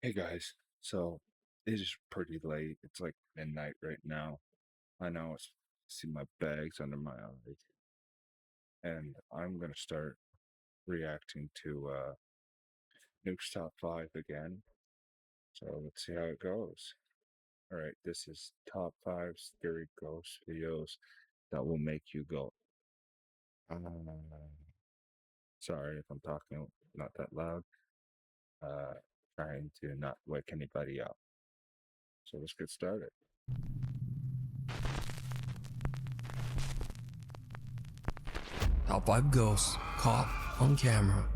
Hey guys, so it is pretty late. It's like midnight right now. I know I see my bags under my eyes, and I'm gonna start reacting to Nuke's Top 5 again. So let's see how it goes. All right, this is Top 5 Scary Ghost videos that will make you go. Sorry if I'm talking not that loud. Trying to not wake anybody up. So let's get started. Top 5 ghosts caught on camera.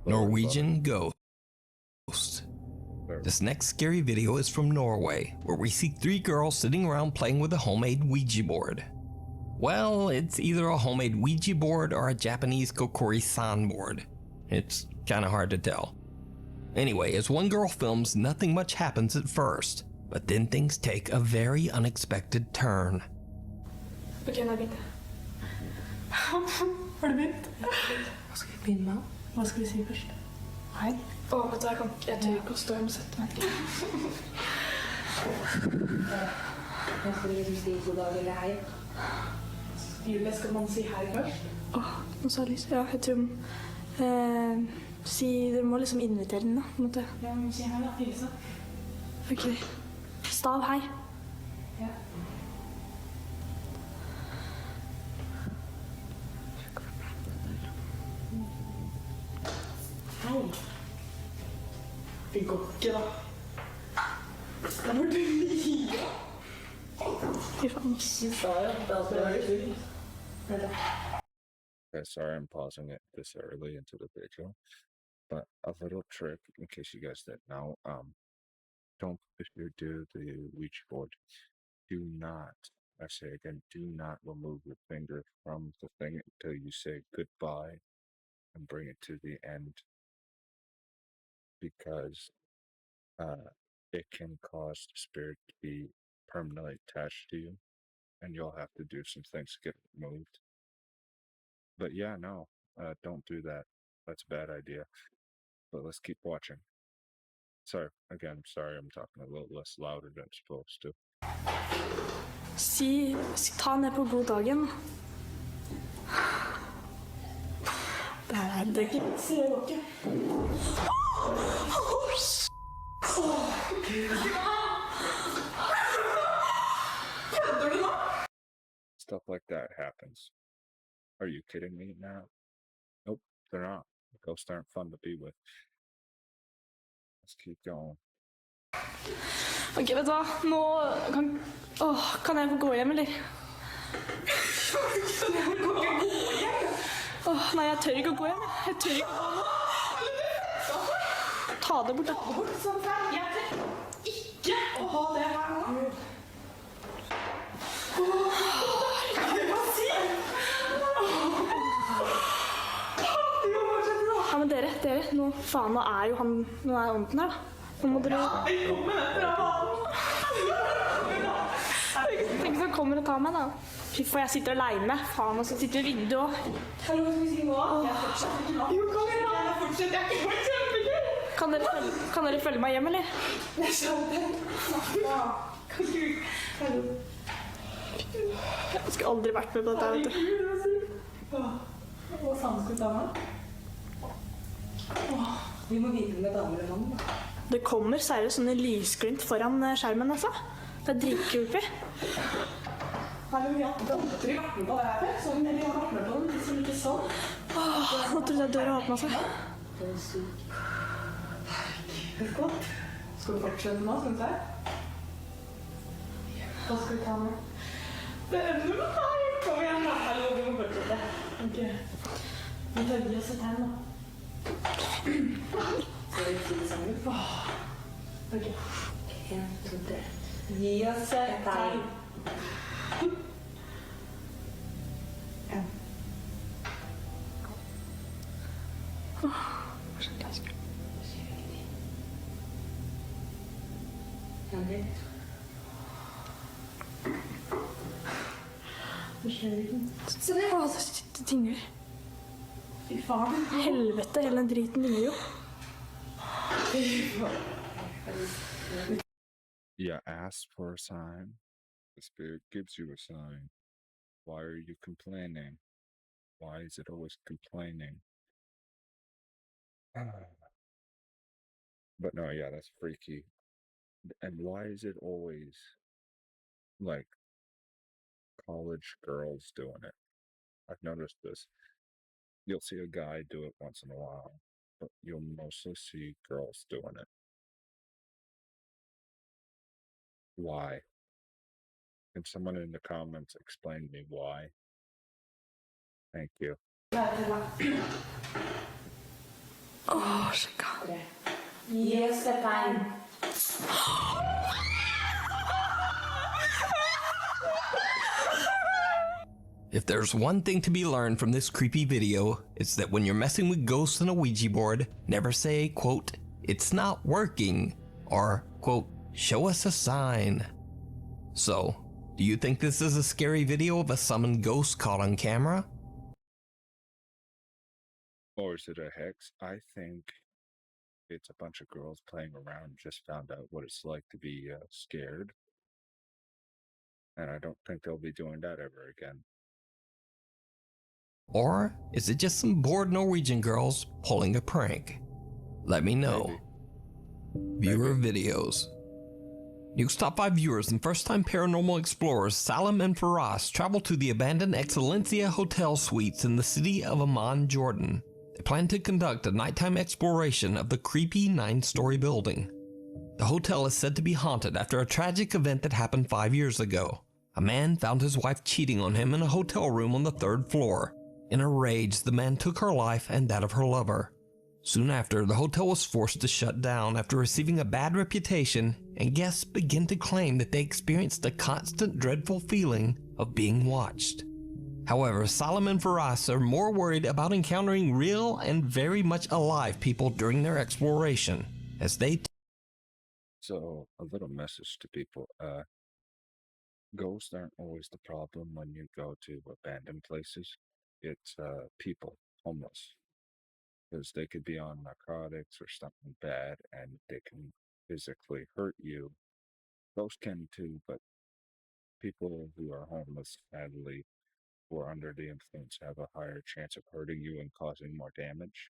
Norwegian ghost. This next scary video is from Norway, where we see 3 girls sitting around playing with a homemade Ouija board. Well, it's either a homemade Ouija board or a Japanese kokori-san board. It's kinda hard to tell. Anyway, as one girl films, nothing much happens at first, but then things take a very unexpected turn. Okay, nå begynte jeg. Har du begynt? Hva skal vi begynne med? Hva skal vi si først? Hei. Vet du, jeg tør ikke å stå og sette meg. Jeg skal liksom si god dag eller hei. Julie, skal man si hei først? Nå sa jeg lyst. Ja, jeg tror dere må liksom invitere den da, på en måte. Ja, vi må si hei da, hilse. Ok. Stav hei. Ja. Hei. Det går ikke da. Det var du mye. Fy faen. Du sa jo at det alltid var tull. Okay, sorry I'm pausing it this early into the video, but a little trick in case you guys didn't know, don't, if you do the Ouija board, do not, I say again, do not remove your finger from the thing until you say goodbye and bring it to the end, because it can cause the spirit to be permanently attached to you, and you'll have to do some things to get it removed. But yeah, no, don't do that. That's a bad idea. But let's keep watching. Sorry, again, sorry I'm talking a little less louder than I'm supposed to. Ta ned på god dagen. Det er det ikke. Ser dere? Stuff like that happens. Are you kidding me now? Nope, they're not. Ghosts aren't fun to be with. Let's keep going. Ok, vet du hva? Nå kan jeg få gå hjem, eller? Nei, jeg tør ikke å gå hjem. Jeg tør ikke å gå nå. Ta det bort, da. Jeg tør ikke å ha det her nå. Ja, men dere, nå faen, nå er jo ånden her da. Nå må dere... Jeg kommer etter av faen! Tenk så kommer og tar meg da. Fy for jeg sitter alene, faen, og så sitter vi i vinduet også. Hallo, hva skal vi si nå? Jeg fortsetter ikke nå. Jo, kom igjen da! Jeg fortsetter, jeg kommer kjempegøy! Kan dere følge meg hjem, eller? Jeg skjønner det. Kan du... Hallo. Jeg skulle aldri vært med på dette, vet du. Hva faen skal vi ta med? Vi må vite med damer eller mann da. Det kommer seriøst sånne lysglimt foran skjermen, altså. Det er dritkult. Hallo, vi har aldri vært med på det her før. Sånn, eller vi har vært med på den, liksom ikke sånn. Nå tror jeg døra åpnet seg. Det er sykt. Herregud, godt. Skal vi fortsette nå, skal vi se? Hva skal vi ta med? Det er enda noe her. Kom igjen da. Hallo, vi må fortsette. Ok. Vi tar gi oss et her nå. Skal vi si det sammen? Ok. 1, 2, 3. Gi oss et tegn. Ja. Hva skjønner jeg skulle? Hva skjer ikke? Se det! Det tingler. Fy faen. Helvete, hele den driten ligger jo. Fy faen. You ask for a sign, the spirit gives you a sign. Why are you complaining? Why is it always complaining? But no, yeah, that's freaky. And why is it always like college girls doing it? I've noticed this. You'll see a guy do it once in a while, but you'll mostly see girls doing it. Why? Can someone in the comments explain to me why? Thank you. Oh, czekaj. Jest fajnie. If there's one thing to be learned from this creepy video, it's that when you're messing with ghosts on a Ouija board, never say, quote, "It's not working," or, quote, "Show us a sign." So, do you think this is a scary video of a summoned ghost caught on camera? Or is it a hex? I think it's a bunch of girls playing around and just found out what it's like to be scared. And I don't think they'll be doing that ever again. Or is it just some bored Norwegian girls pulling a prank? Let me know. Maybe. Viewer videos. News Top 5 viewers and first-time paranormal explorers Salim and Faraz travel to the abandoned Excellencia Hotel Suites in the city of Amman, Jordan. They plan to conduct a nighttime exploration of the creepy 9-story building. The hotel is said to be haunted after a tragic event that happened 5 years ago. A man found his wife cheating on him in a hotel room on the 3rd floor. In a rage, the man took her life and that of her lover. Soon after, the hotel was forced to shut down after receiving a bad reputation, and guests began to claim that they experienced a constant dreadful feeling of being watched. However, Salim and Faraz are more worried about encountering real and very much alive people during their exploration, as they So, a little message to people. Ghosts aren't always the problem when you go to abandoned places. It's people, homeless. Because they could be on narcotics or something bad and they can physically hurt you. Ghosts can too, but people who are homeless, sadly, who are under the influence have a higher chance of hurting you and causing more damage.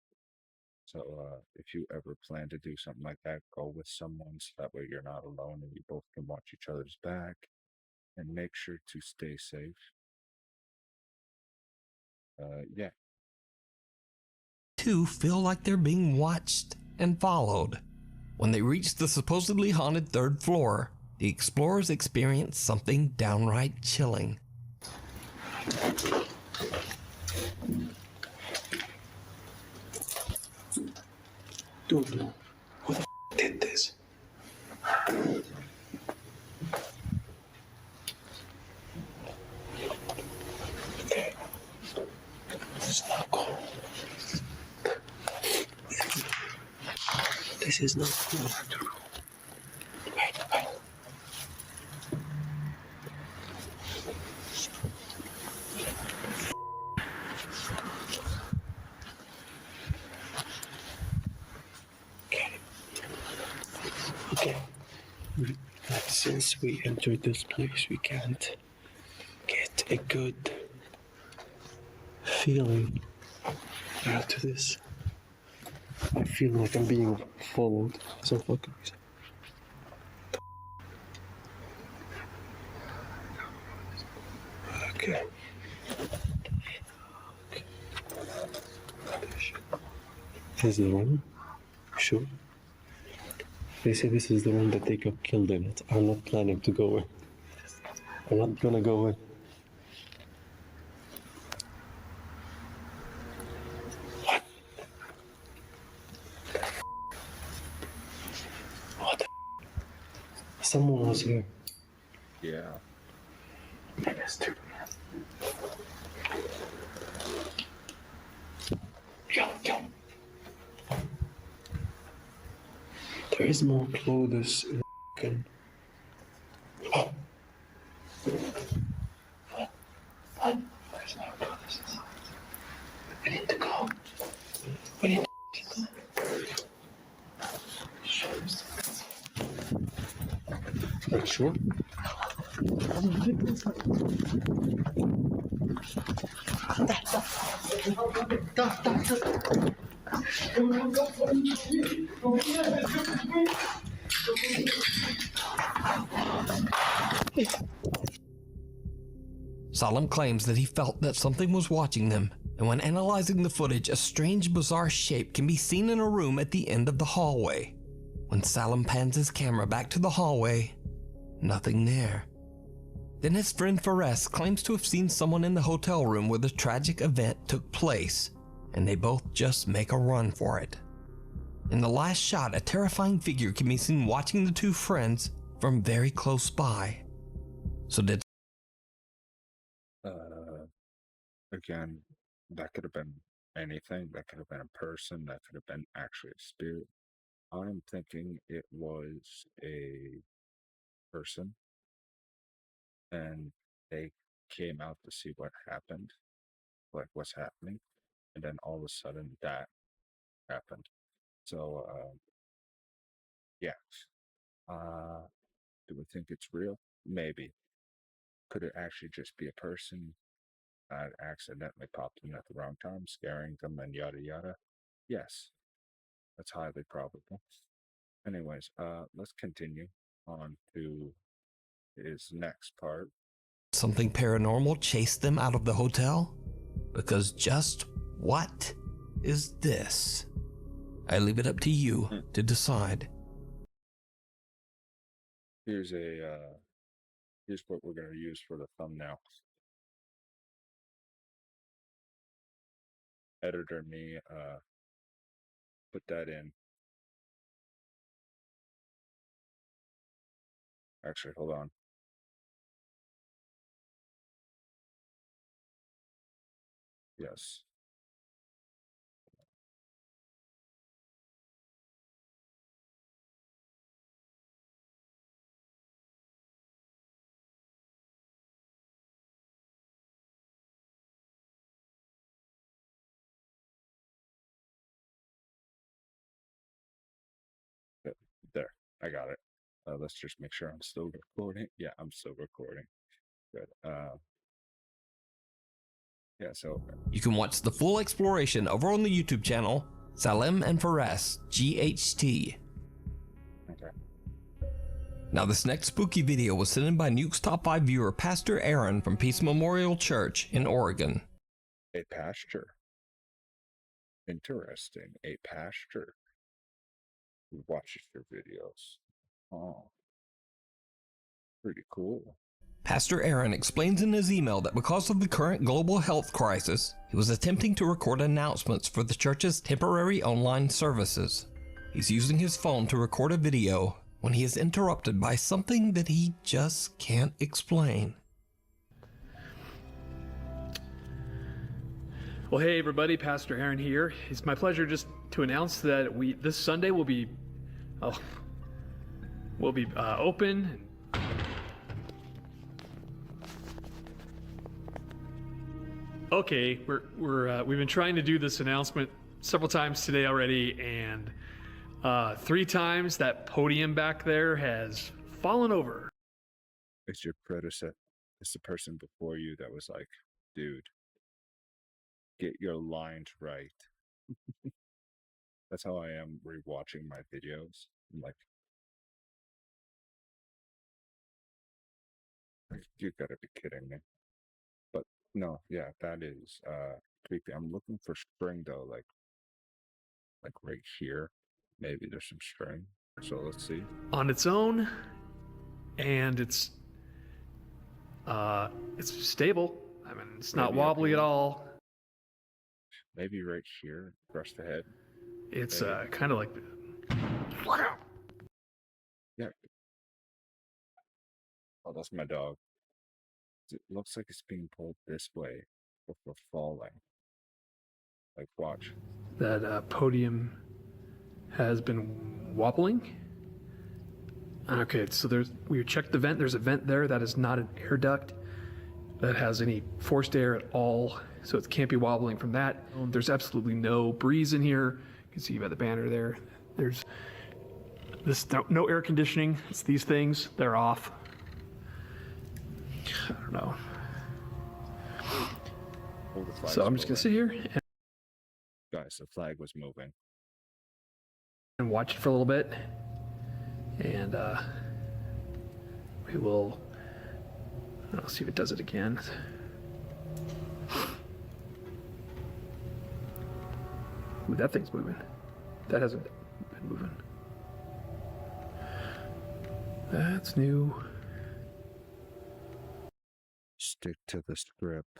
So if you ever plan to do something like that, go with someone so that way you're not alone and you both can watch each other's back and make sure to stay safe. Yeah. too feel like they're being watched and followed. When they reach the supposedly haunted 3rd floor, the explorers experience something downright chilling. Dude, who the did this? Okay. It's not cool. This is not cool. Wait. Okay. But since we entered this place, we can't get a good feeling after this. I feel like I'm being followed. So fucking reason. Okay. This is the one? Sure. They say this is the one that they got killed in it. I'm not planning to go in. I'm not gonna go in. What? What the Someone was here. Yeah. Maybe it's two. Yo. There is more clothes in the Oh. What? There's no clothes inside. We need to go. We need to go. Are you sure? Salim claims that he felt that something was watching them, and when analyzing the footage, a strange, bizarre shape can be seen in a room at the end of the hallway. When Salim pans his camera back to the hallway, nothing there. Then his friend Fares claims to have seen someone in the hotel room where the tragic event took place, and they both just make a run for it. In the last shot, a terrifying figure can be seen watching the two friends from very close by. So did Again, that could have been anything. That could have been a person. That could have been actually a spirit. I'm thinking it was a person, and they came out to see what happened, like what's happening, and then all of a sudden that happened. So, yeah. Do we think it's real? Maybe. Could it actually just be a person that accidentally popped in at the wrong time, scaring them and yada yada? Yes, that's highly probable. Anyways, let's continue on to his next part. something paranormal chase them out of the hotel? Because just what is this? I leave it up to you to decide. Here's what we're gonna use for the thumbnail. Editor me, put that in. Actually, hold on. Yes. There, I got it. Let's just make sure I'm still recording. Yeah, I'm still recording. Good. Yeah, so You can watch the full exploration over on the YouTube channel, Salim and Fares, GHT. okay. Now this next spooky video was sent in by Nuke's Top 5 viewer Pastor Aaron from Peace Memorial Church in Oregon. A pasture. Interesting. A pasture who watches your videos. Oh, pretty cool. Pastor Aaron explains in his email that because of the current global health crisis, he was attempting to record announcements for the church's temporary online services. He's using his phone to record a video when he is interrupted by something that he just can't explain. Well, hey everybody, Pastor Aaron here. It's my pleasure just to announce that this Sunday will be open. Okay, we've been trying to do this announcement several times today already, and 3 times that podium back there has fallen over. It's your predecessor. It's the person before you that was like, dude, get your lines right. That's how I am rewatching my videos. I'm like, you gotta be kidding me. But no, yeah, that is creepy. I'm looking for string though, like right here. Maybe there's some string. So let's see. On its own, and it's stable. I mean, it's not Maybe wobbly at okay. all. Maybe right here, across the head. It's Maybe. kind of like. Yeah. Oh, that's my dog. It looks like it's being pulled this way before falling. Like, watch. That podium has been wobbling. Okay, so we checked the vent. There's a vent there that is not an air duct that has any forced air at all, so it can't be wobbling from that. There's absolutely no breeze in here. You can see by the banner there. There's No air conditioning. It's these things. They're off. I don't know. Oh, the flag's So I'm just gonna sit moving. here Guys, the flag was moving. and watch it for a little bit, and we will. I'll see if it does it again. Ooh, that thing's moving. That hasn't been moving. That's new. Stick to the script.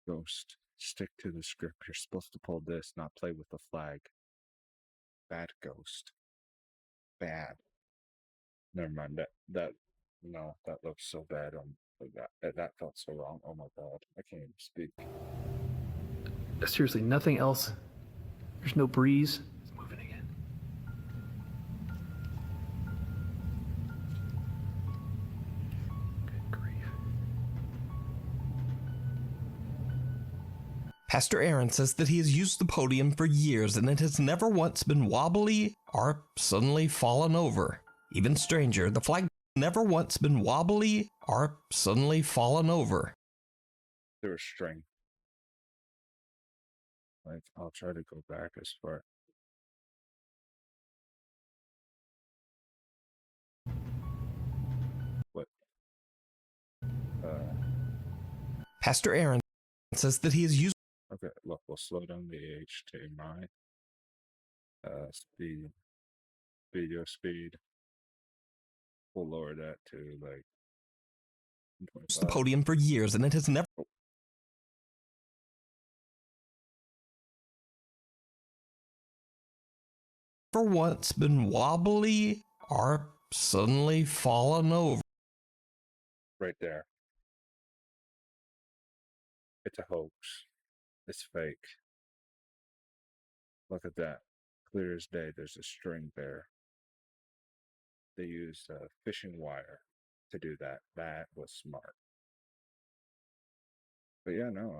Ghost, stick to the script. You're supposed to pull this, not play with the flag. Bad Ghost. Bad. Never mind. That looks so bad. That felt so wrong. Oh my god, I can't even speak. Seriously, nothing else. There's no breeze. It's moving again. Good grief. Pastor Aaron says that he has used the podium for years and it has never once been wobbly or suddenly fallen over. Even stranger, the flag never once been wobbly or suddenly fallen over. There was string. Like, I'll try to go back as far. What? Pastor Aaron says that he has used. Okay, look, we'll slow down the HDMI. Speed. Video speed. We'll lower that to like the podium for years and it has never once been wobbly or suddenly fallen over. right there. It's a hoax. It's fake. Look at that. Clear as day, there's a string there. They used fishing wire to do that. That was smart. But yeah, no,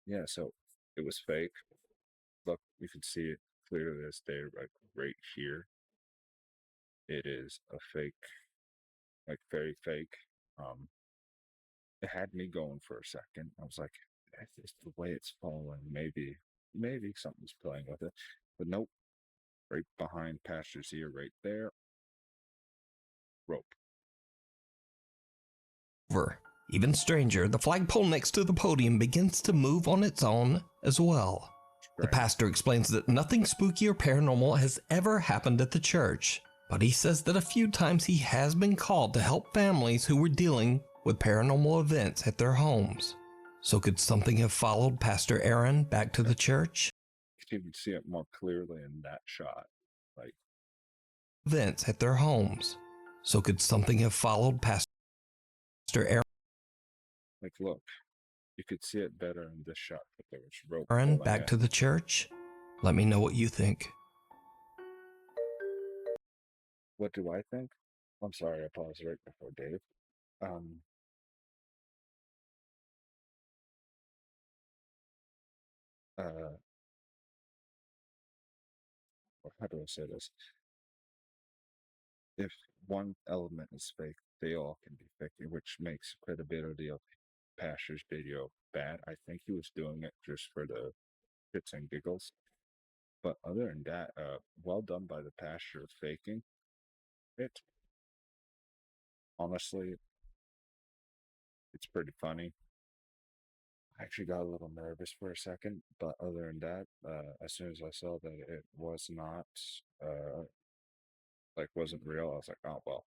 yeah, so it was fake. Look, you can see it clearly as day, right here. It is a fake, like very fake. It had me going for a second. I was like, it's the way it's falling. Maybe something's playing with it. But nope. Right behind Pastor's ear, right there. Rope. Over. Even stranger, the flagpole next to the podium begins to move on its own as well. The pastor explains that nothing spooky or paranormal has ever happened at the church, but he says that a few times he has been called to help families who were dealing with paranormal events at their homes. So could something have followed Pastor Aaron back to the church? You can see it more clearly in that shot. Like events at their homes. So could something have followed Pastor Aaron? Like, look, you could see it better in this shot, but there was rope. Aaron back to the church? Let me know what you think. What do I think? I'm sorry, I paused right before Dave. How do I say this? If one element is fake, they all can be fake, which makes credibility of Pastor's video bad. I think he was doing it just for the shits and giggles. But other than that, well done by the pastor faking it. Honestly, it's pretty funny. I actually got a little nervous for a second, but other than that, as soon as I saw that it was not, wasn't real, I was like, oh, well.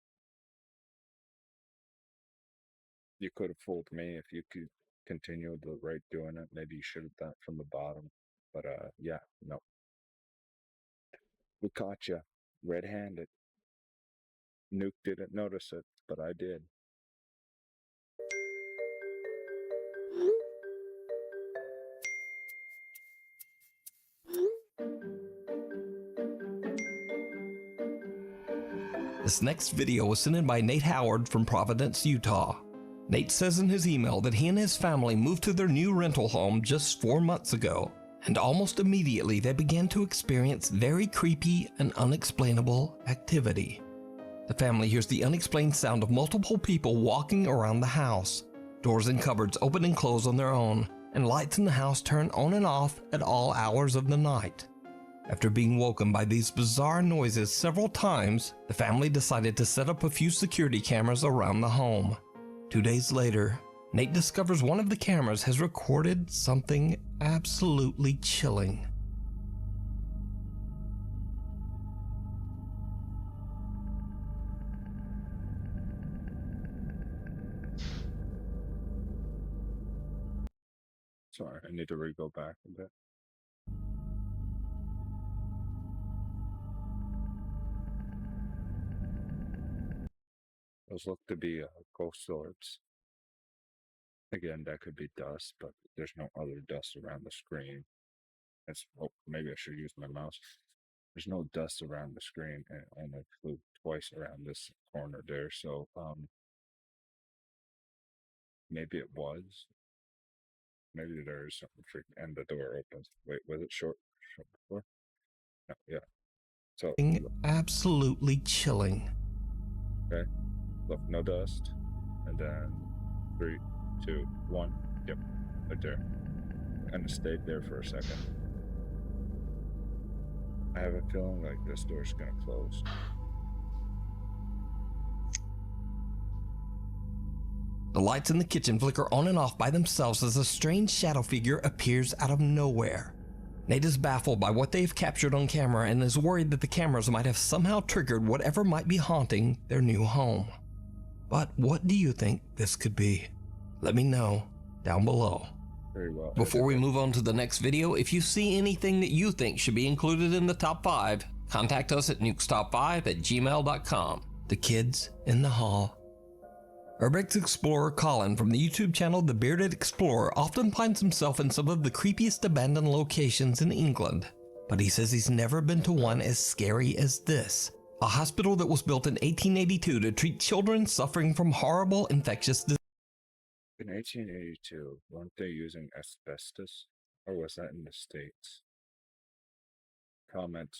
You could have fooled me if you could continue the right doing it. Maybe you should have done it from the bottom. But, yeah, no. We caught you red-handed. Nuke didn't notice it, but I did. This next video was sent in by Nate Howard from Providence, Utah. Nate says in his email that he and his family moved to their new rental home just 4 months ago, and almost immediately they began to experience very creepy and unexplainable activity. The family hears the unexplained sound of multiple people walking around the house. Doors and cupboards open and close on their own, and lights in the house turn on and off at all hours of the night. After being woken by these bizarre noises several times, the family decided to set up a few security cameras around the home. 2 days later, Nate discovers one of the cameras has recorded something absolutely chilling. Sorry, I need to re-go back a bit. Those look to be ghost orbs. Again, that could be dust, but there's no other dust around the screen. Oh, maybe I should use my mouse. There's no dust around the screen, and I flew twice around this corner there, so maybe it was. Maybe there is something freaking, and the door opens. Wait, was it short before? No, yeah. So Absolutely chilling. okay, look, no dust, and then 3, 2, 1. Yep, right there. And it stayed there for a second. I have a feeling like this door's gonna close. The lights in the kitchen flicker on and off by themselves as a strange shadow figure appears out of nowhere. Nate is baffled by what they've captured on camera and is worried that the cameras might have somehow triggered whatever might be haunting their new home. But what do you think this could be? Let me know down below. Very well. Before we move on to the next video, if you see anything that you think should be included in the top 5, contact us at nukestop5@gmail.com. The kids in the hall. Urbex explorer Colin from the YouTube channel The Bearded Explorer often finds himself in some of the creepiest abandoned locations in England, but he says he's never been to one as scary as this. A hospital that was built in 1882 to treat children suffering from horrible infectious diseases. In 1882, weren't they using asbestos? Or was that in the States? Comment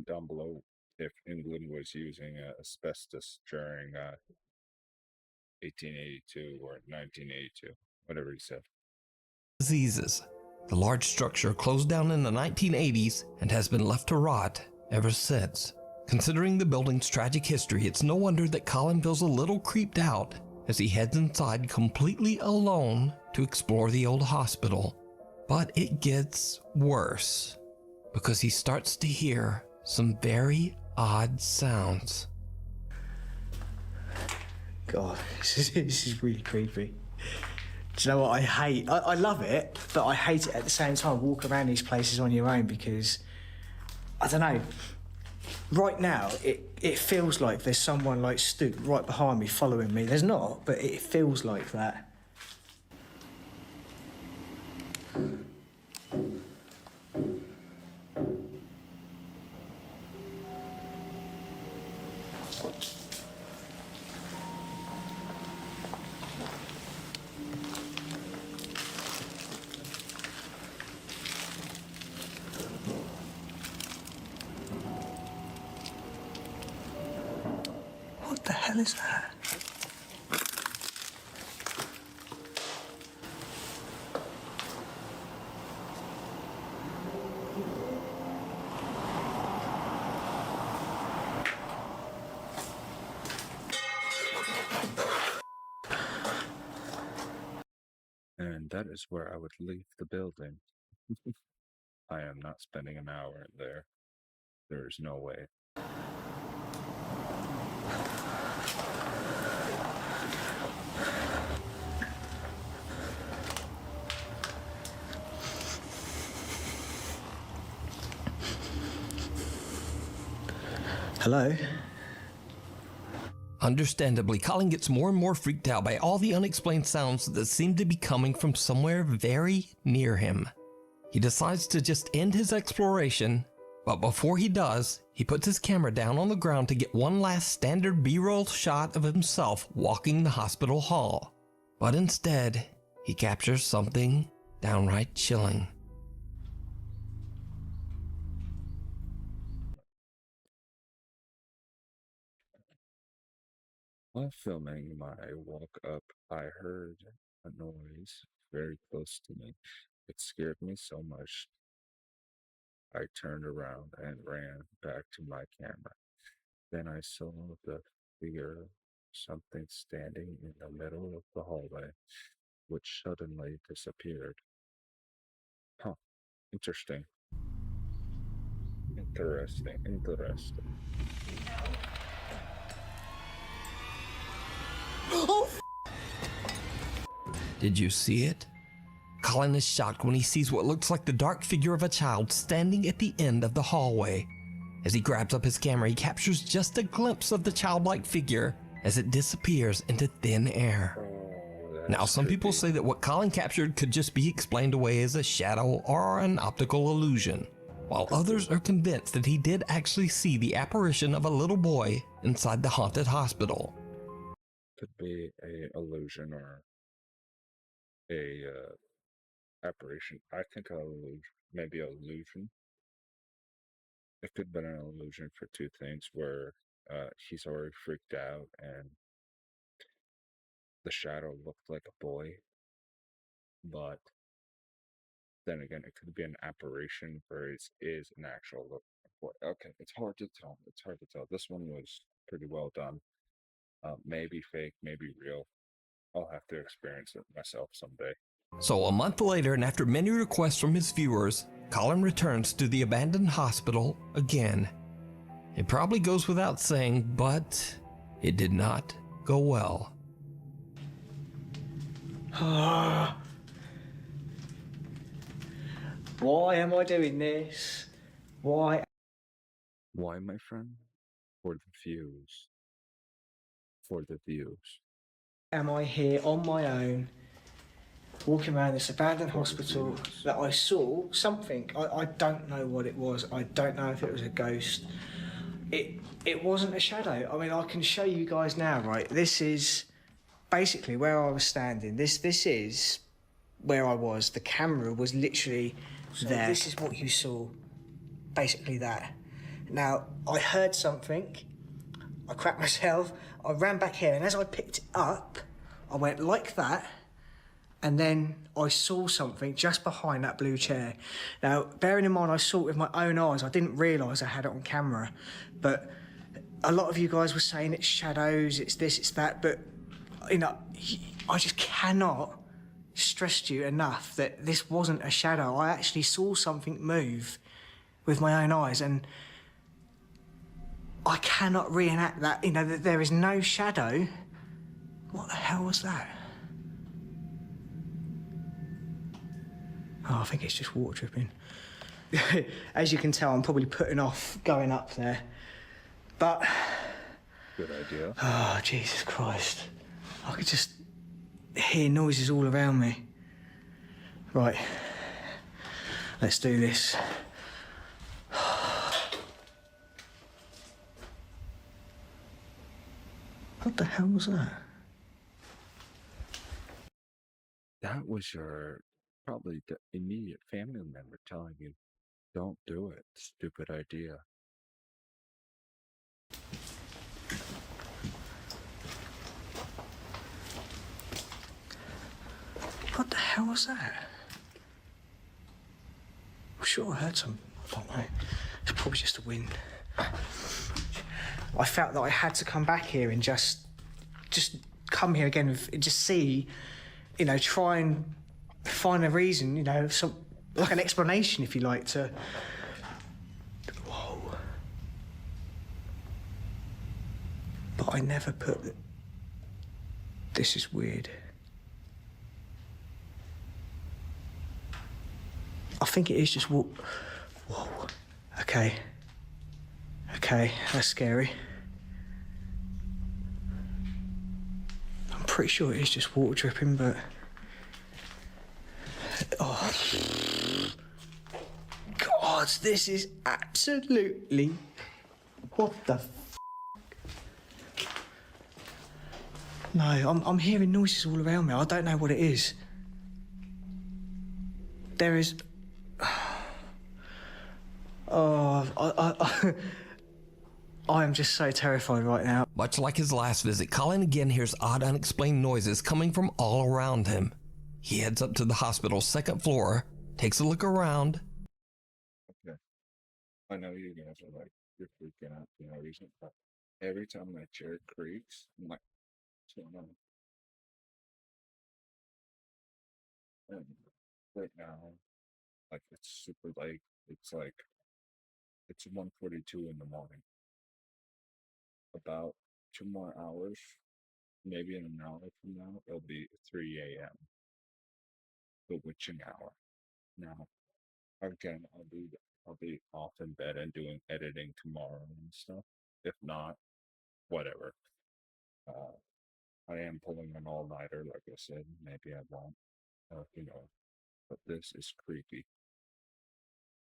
down below if England was using asbestos during 1882 or 1982, whatever he said. Diseases. The large structure closed down in the 1980s and has been left to rot ever since. Considering the building's tragic history, it's no wonder that Colin feels a little creeped out as he heads inside completely alone to explore the old hospital. But it gets worse because he starts to hear some very odd sounds. God, this is really creepy. Do you know what I hate? I love it, but I hate it at the same time. Walk around these places on your own because, I don't know, right now it feels like there's someone like stood right behind me following me. There's not, but it feels like that. What the hell is that? And that is where I would leave the building. I am not spending an hour in there. There is no way. Hello? Understandably, Colin gets more and more freaked out by all the unexplained sounds that seem to be coming from somewhere very near him. He decides to just end his exploration, but before he does, he puts his camera down on the ground to get one last standard B-roll shot of himself walking the hospital hall. But instead, he captures something downright chilling. While filming my walk up, I heard a noise very close to me. It scared me so much, I turned around and ran back to my camera. Then I saw the figure, something standing in the middle of the hallway, which suddenly disappeared. Huh, interesting. Interesting. Did you see it? Colin is shocked when he sees what looks like the dark figure of a child standing at the end of the hallway. As he grabs up his camera, he captures just a glimpse of the childlike figure as it disappears into thin air. Now, some people say that what Colin captured could just be explained away as a shadow or an optical illusion, while others are convinced that he did actually see the apparition of a little boy inside the haunted hospital. Could be a illusion or a apparition. I think maybe illusion. It could have been an illusion for two things where he's already freaked out and the shadow looked like a boy, but then again, it could be an apparition where it is an actual boy. Okay, it's hard to tell. It's hard to tell. This one was pretty well done. Maybe fake, maybe real. I'll have to experience it myself someday. So a month later, and after many requests from his viewers, Colin returns to the abandoned hospital again. It probably goes without saying, but it did not go well. Why am I doing this? Why? Why, my friend? For the views. For the views. Am I here on my own, walking around this abandoned hospital that I saw something? I don't know what it was. I don't know if it was a ghost. It wasn't a shadow. I mean, I can show you guys now, right? This is basically where I was standing. This is where I was. The camera was literally there. This is what you saw. Basically that. Now, I heard something. I cracked myself. I ran back here, and as I picked it up, I went like that, and then I saw something just behind that blue chair. Now, bearing in mind I saw it with my own eyes, I didn't realise I had it on camera, but a lot of you guys were saying it's shadows, it's this, it's that, but, you know, I just cannot stress to you enough that this wasn't a shadow. I actually saw something move with my own eyes, and I cannot reenact that. You know, that there is no shadow. What the hell was that? Oh, I think it's just water dripping. As you can tell, I'm probably putting off going up there. But... Good idea. Oh, Jesus Christ. I could just hear noises all around me. Right. Let's do this. What the hell was that? That was probably the immediate family member telling you, don't do it, stupid idea. What the hell was that? I'm sure I heard some. I don't know. It's probably just the wind. I felt that I had to come back here and just come here again and just see, you know, try and find a reason, you know, like an explanation, if you like, to... Whoa. But I never put... This is weird. I think it is just Whoa. Okay. Okay, that's scary. I'm pretty sure it is just water dripping, but... Oh. God, this is absolutely... What the f... No, I'm hearing noises all around me. I don't know what it is. There is... Oh, I am just so terrified right now. Much like his last visit, Colin again hears odd, unexplained noises coming from all around him. He heads up to the hospital's second floor, takes a look around. Okay. I know you guys are like, you're freaking out for no reason, but every time my chair creaks, I'm like, what's going on? And right now, like, it's super late. It's 1:42 in the morning. About 2 more hours, maybe in an hour from now, it'll be 3 a.m. The witching hour. Now, again, I'll be off in bed and doing editing tomorrow and stuff. If not, whatever. I am pulling an all-nighter, like I said. Maybe I won't, but this is creepy.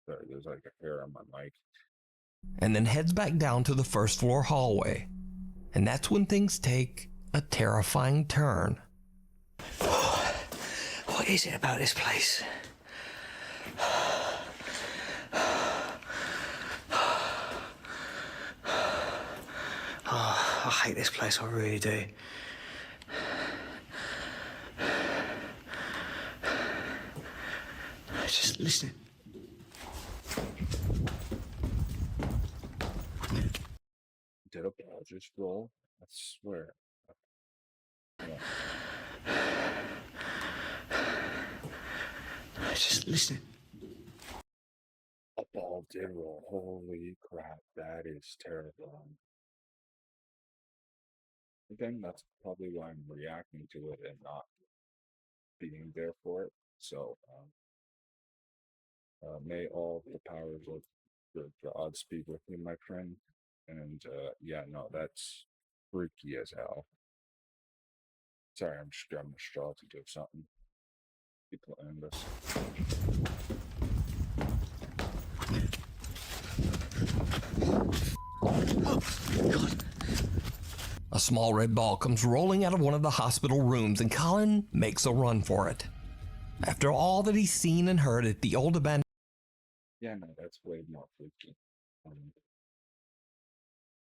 Sorry, there's like a hair on my mic. And then heads back down to the first floor hallway. And that's when things take a terrifying turn. What is it about this place? Oh, I hate this place, I really do. Just listen. Did a ball just roll? I swear. Yeah. Just listen. A ball did roll. Holy crap, that is terrifying. Again, that's probably why I'm reacting to it and not being there for it. So, may all the powers of the gods be with you, my friend. And yeah, no, that's freaky as hell. Sorry, I'm just grabbing a straw to do something. People end this. Oh, God. A small red ball comes rolling out of one of the hospital rooms, and Colin makes a run for it. After all that he's seen and heard at the old abandoned... Yeah, no, that's way more freaky.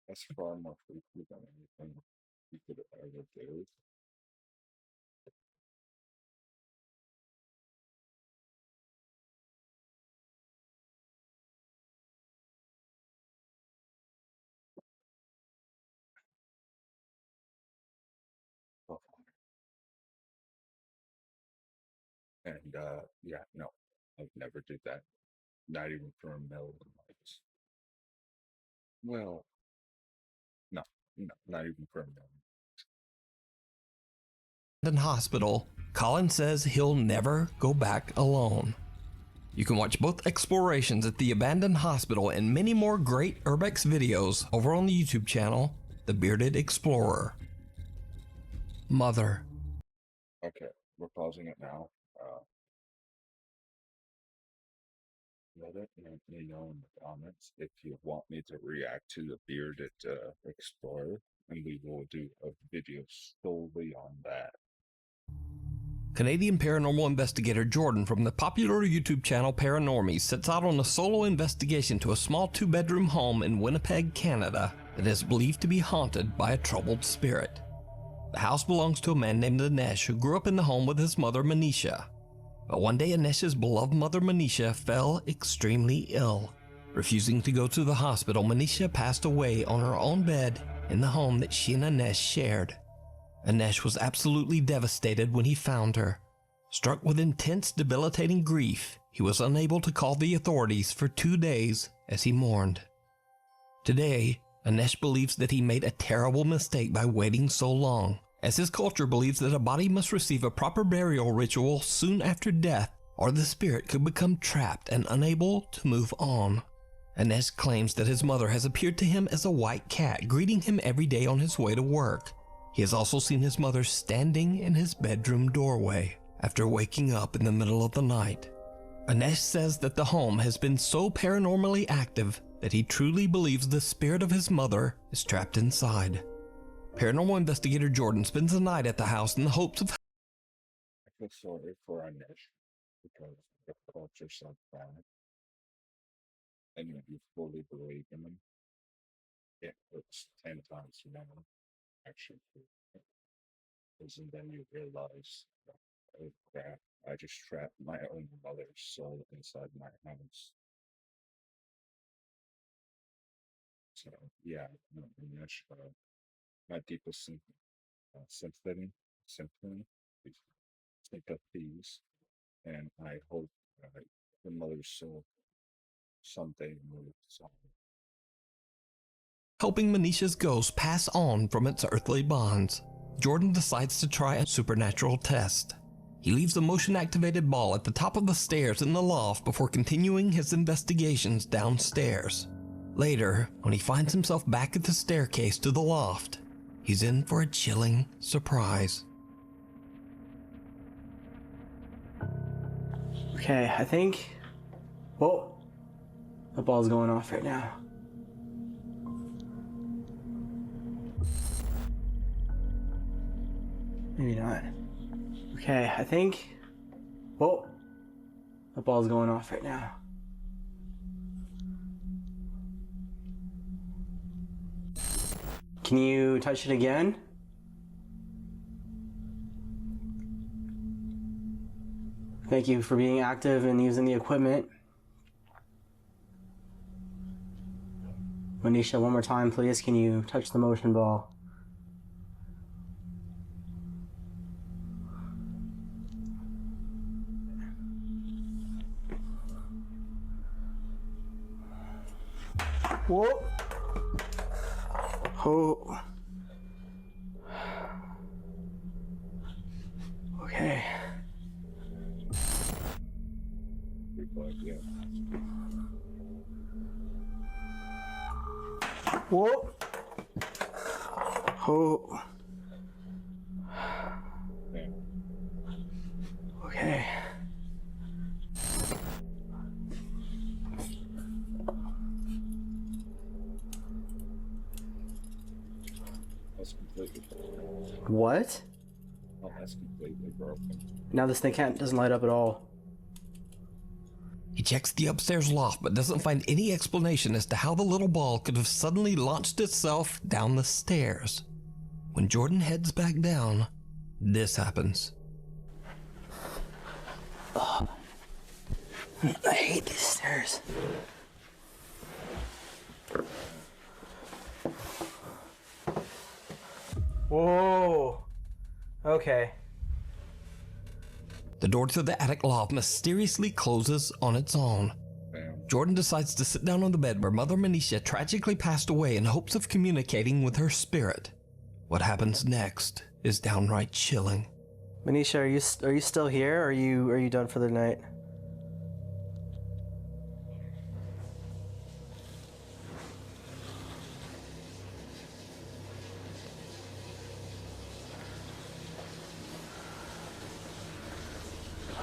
That's far more freaky than anything you could ever do. Oh. And yeah, no, I'd never do that. Not even for a million likes. Well, no, not even for a million. hospital, Colin says he'll never go back alone. You can watch both explorations at the abandoned hospital and many more great Urbex videos over on the YouTube channel, The Bearded Explorer. Mother. Okay, we're pausing it now. Let me know in the comments if you want me to react to the Bearded Explorer, and we will do a video solely on that. Canadian paranormal investigator Jordan from the popular YouTube channel Paranormies sets out on a solo investigation to a small 2-bedroom home in Winnipeg, Canada that is believed to be haunted by a troubled spirit. The house belongs to a man named Anesh who grew up in the home with his mother Manisha. But one day Anesh's beloved mother Manisha fell extremely ill. Refusing to go to the hospital, Manisha passed away on her own bed in the home that she and Anesh shared. Anesh was absolutely devastated when he found her. Struck with intense, debilitating grief, he was unable to call the authorities for 2 days as he mourned. Today, Anesh believes that he made a terrible mistake by waiting so long, as his culture believes that a body must receive a proper burial ritual soon after death, or the spirit could become trapped and unable to move on. Anesh claims that his mother has appeared to him as a white cat, greeting him every day on his way to work. He has also seen his mother standing in his bedroom doorway after waking up in the middle of the night. Anesh says that the home has been so paranormally active that he truly believes the spirit of his mother is trapped inside. Paranormal investigator Jordan spends the night at the house in the hopes of I feel sorry for our niche because the culture's so bad. And if you fully believe in them, it hurts 10 times more, actually. Because then you realize, oh crap, I just trapped my own mother's soul inside my house. So, yeah, Niche, my deepest sympathy, sympathies, and I hope the mother's soul someday moves on. helping Manisha's ghost pass on from its earthly bonds. Jordan decides to try a supernatural test. He leaves a motion-activated ball at the top of the stairs in the loft before continuing his investigations downstairs. Later, when he finds himself back at the staircase to the loft, he's in for a chilling surprise. Okay, I think... Whoa! The ball's going off right now. Maybe not. Okay, I think... Whoa! The ball's going off right now. Can you touch it again? Thank you for being active and using the equipment. Manisha, one more time, please. Can you touch the motion ball? Whoa. Oh. Okay. Yeah. Whoa. Oh. Yeah. Okay. That's completely broken. What? Oh, that's completely broken. Now this thing doesn't light up at all. He checks the upstairs loft but doesn't find any explanation as to how the little ball could have suddenly launched itself down the stairs. When Jordan heads back down, this happens. Oh, I hate these stairs. Whoa. Okay. The door to the attic loft mysteriously closes on its own. Bam. Jordan decides to sit down on the bed where Mother Manisha tragically passed away in hopes of communicating with her spirit. What happens next is downright chilling. Manisha, are you still here? Or are you done for the night?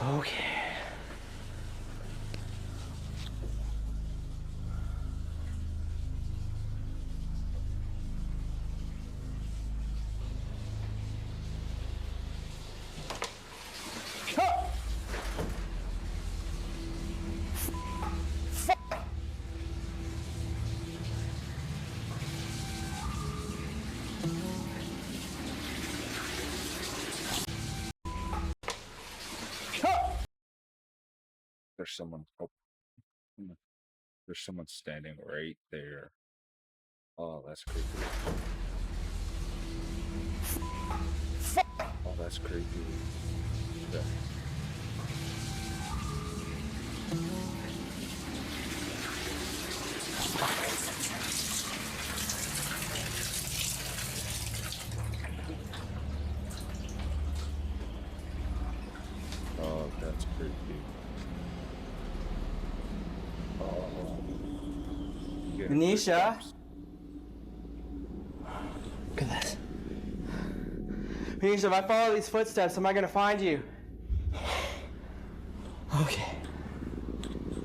Okay. There's someone. Oh, there's someone standing right there. Oh, that's creepy. Oh, that's creepy. Yeah. Oh, that's creepy. Manisha? Look at this. Manisha, if I follow these footsteps, am I gonna find you? Okay.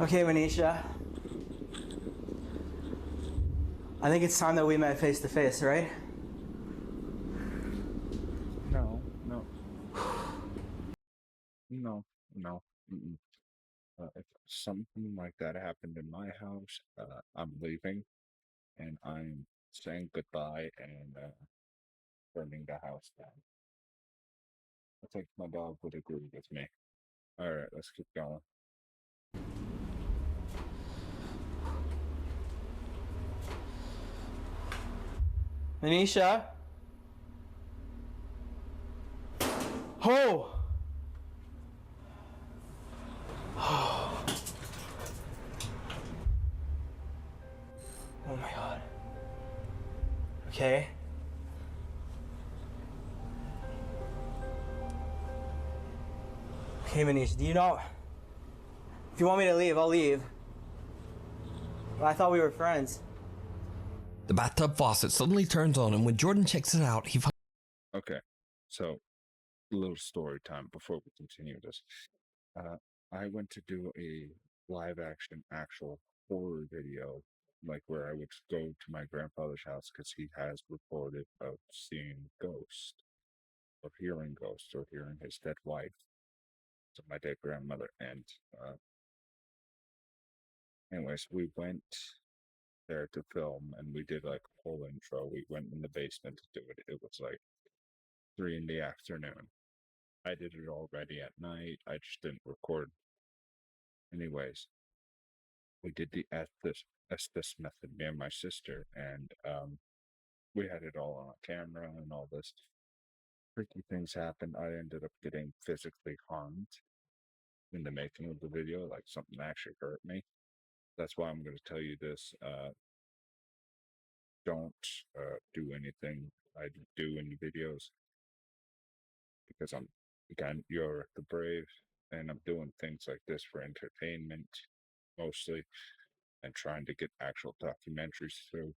Okay, Manisha. I think it's time that we met face to face, right? No, no. Mm-mm. If something like that happened in my house, I'm leaving and I'm saying goodbye and burning the house down. I think my dog would agree with me. All right, let's keep going. Manisha? Oh! Oh my god. Okay. Okay, Manisha, do you know... If you want me to leave, I'll leave. But I thought we were friends. The bathtub faucet suddenly turns on, and when Jordan checks it out, he finds Okay, so a little story time before we continue this. I went to do a live action actual horror video, like where I would go to my grandfather's house because he has reported of seeing ghosts or hearing his dead wife, so my dead grandmother. And anyways, we went there to film and we did like a whole intro. We went in the basement to do it. It was like 3 in the afternoon. I did it already at night. I just didn't record. Anyways, we did the Estes method, me and my sister, and we had it all on camera and all this. Freaky things happened. I ended up getting physically harmed in the making of the video, like something actually hurt me. That's why I'm going to tell you this. Don't do anything I do in the videos because you're the brave, and I'm doing things like this for entertainment mostly and trying to get actual documentaries through.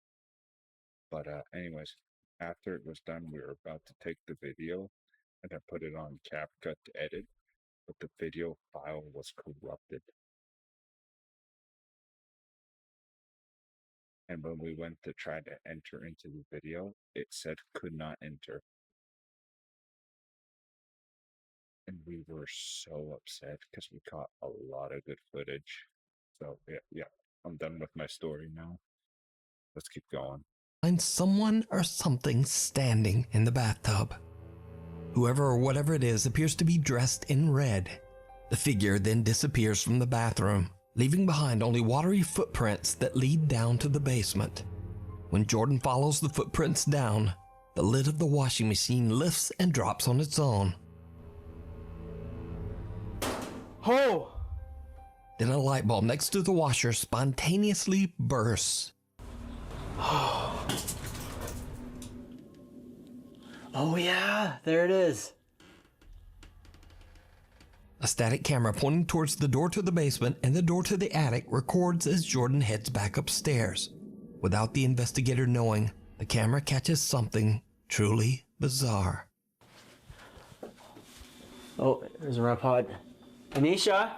But anyways, after it was done, we were about to take the video and I put it on CapCut to edit, but the video file was corrupted. And when we went to try to enter into the video, it said could not enter. And we were so upset because we caught a lot of good footage. So yeah, I'm done with my story now. Let's keep going. someone or something standing in the bathtub. Whoever or whatever it is appears to be dressed in red. The figure then disappears from the bathroom, leaving behind only watery footprints that lead down to the basement. When Jordan follows the footprints down, the lid of the washing machine lifts and drops on its own. Oh! Then a light bulb next to the washer spontaneously bursts. Oh yeah, there it is. A static camera pointing towards the door to the basement and the door to the attic records as Jordan heads back upstairs. Without the investigator knowing, the camera catches something truly bizarre. Oh, there's a REM pod. Anisha?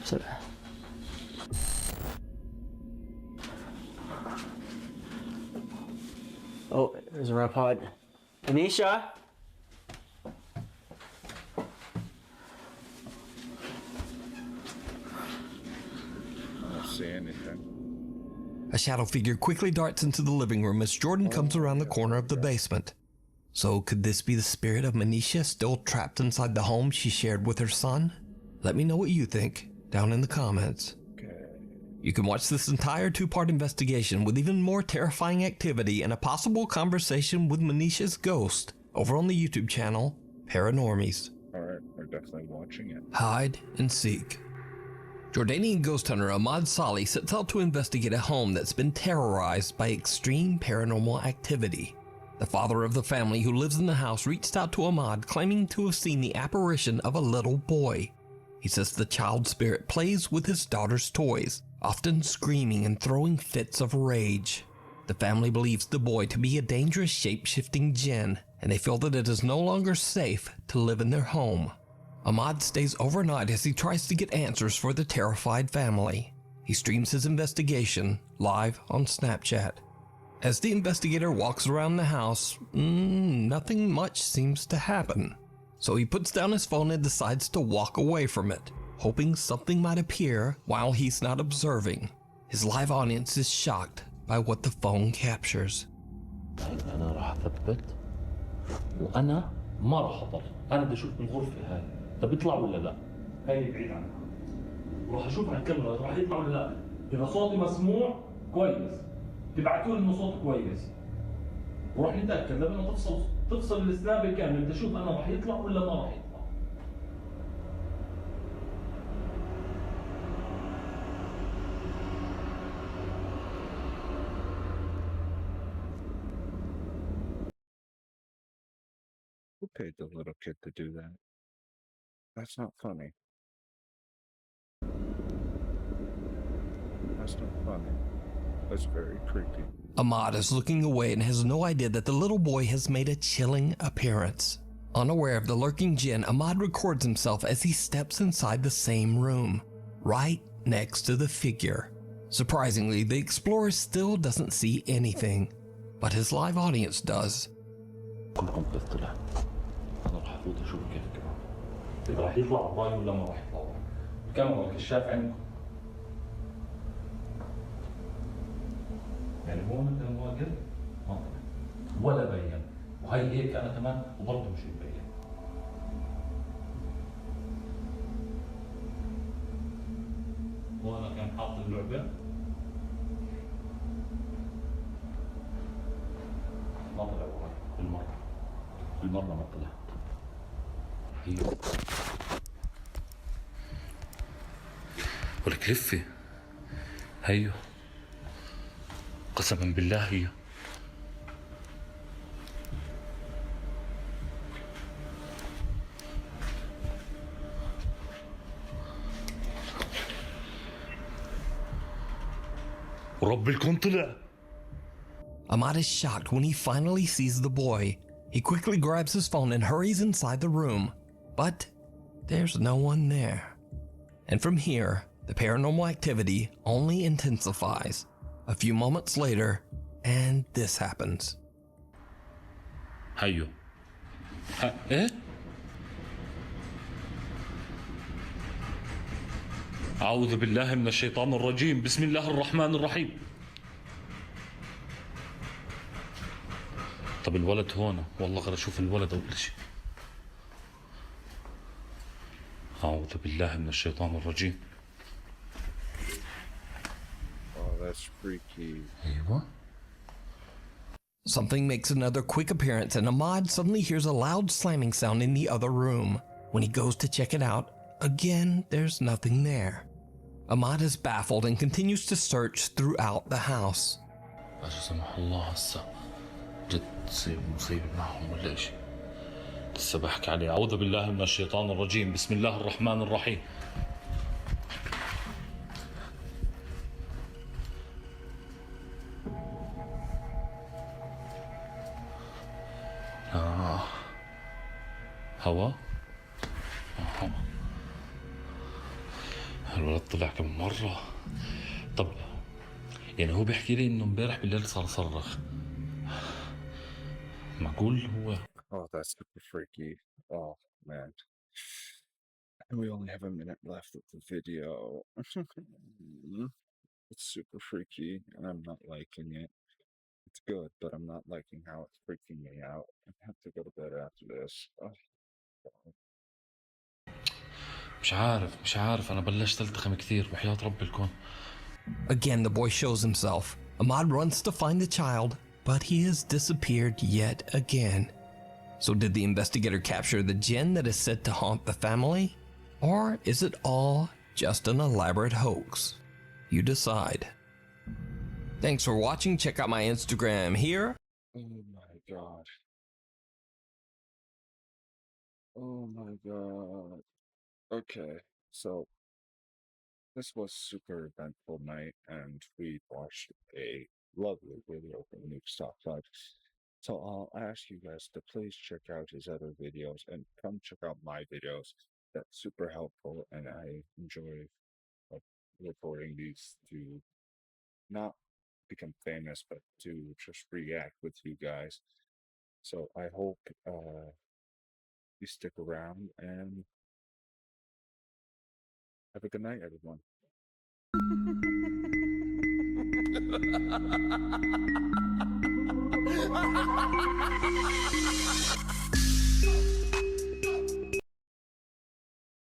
So, oh, there's a REM pod. Anisha? I don't see anything. A shadow figure quickly darts into the living room as Jordan comes around the corner of the basement. So could this be the spirit of Manisha still trapped inside the home she shared with her son? Let me know what you think down in the comments. You can watch this entire 2-part investigation with even more terrifying activity and a possible conversation with Manisha's ghost over on the YouTube channel Paranormies. Alright, we're definitely watching it. Hide and seek. Jordanian ghost hunter Ahmad Salih sets out to investigate a home that's been terrorized by extreme paranormal activity. The father of the family who lives in the house reached out to Ahmad claiming to have seen the apparition of a little boy. He says the child spirit plays with his daughter's toys, often screaming and throwing fits of rage. The family believes the boy to be a dangerous shape-shifting jinn, and they feel that it is no longer safe to live in their home. Ahmad stays overnight as he tries to get answers for the terrified family. He streams his investigation live on Snapchat. As the investigator walks around the house, nothing much seems to happen. So he puts down his phone and decides to walk away from it, hoping something might appear while he's not observing. His live audience is shocked by what the phone captures. أنا راح أثبت وأنا ما راح أضل. أنا بدي أشوف بالغرفة هاي طب يطلع ولا لا. هاي بعيد عنها. وراح أشوف على الكاميرا راح يطلع ولا لا. إذا صوتي مسموع كويس. تبعتوا لي إنه صوت كويس. وراح نتأكد لما تفصل السناب كامل بدي أشوف أنا راح يطلع ولا ما راح يطلع. Who paid the little kid to do that? That's not funny. That's not funny. That's very creepy. Ahmad is looking away and has no idea that the little boy has made a chilling appearance. Unaware of the lurking jinn, Ahmad records himself as he steps inside the same room, right next to the figure. Surprisingly, the explorer still doesn't see anything, but his live audience does. كلكم بتطلع. أنا راح أفوت أشوف كيف كمان. إذا راح يطلع وراي ولا ما راح يطلع. الكاميرا الكشاف عندكم. يعني هون كان واقف ما طلع ولا بين وهي هيك أنا كمان وبرضه مش مبين. وأنا كان حاط اللعبة ما طلع وراي بالمرة ما طلع. هي ولك لفة هيو قسما بالله هي ورب الكون طلع. Ahmad is shocked when he finally sees the boy. He quickly grabs his phone and hurries inside the room, but there's no one there. And from here, the paranormal activity only intensifies. A few moments later, and this happens. هيو ايه أعوذ بالله من الشيطان الرجيم بسم الله الرحمن الرحيم. طب الولد هون والله غير أشوف الولد أول شيء. أعوذ بالله من الشيطان الرجيم. Oh, that's freaky. أيوة. Something makes another quick appearance, and Ahmad suddenly hears a loud slamming sound in the other room. When he goes to check it out, again, there's nothing there. Ahmad is baffled and continues to search throughout the house. لا سمح الله هسه جد تصير مصيبة معهم ولا شيء. لسه بحكي عليه أعوذ بالله من الشيطان الرجيم بسم الله الرحمن الرحيم. هوا الولد طلع كم مرة. طب يعني هو بيحكي لي انه امبارح بالليل صار صرخ. معقول هو Oh, that's super freaky. Oh, man. And we only have a minute left of the video. It's super freaky, and I'm not liking it. It's good, but I'm not liking how it's freaking me out. I have to go to bed after this. Oh, God. مش عارف أنا بلشت ألتخم كثير وحياة رب الكون. Again, the boy shows himself. Ahmad runs to find the child, but he has disappeared yet again. So did the investigator capture the jinn that is said to haunt the family? Or is it all just an elaborate hoax? You decide. Thanks for watching. Check out my Instagram here. Oh my God. Oh my God. Okay, so this was super eventful night, and we watched a lovely video from Nuke's Top 5. So I'll ask you guys to please check out his other videos and come check out my videos. That's super helpful, and I enjoy recording these to not become famous, but to just react with you guys. So I hope you stick around and have a good night, everyone.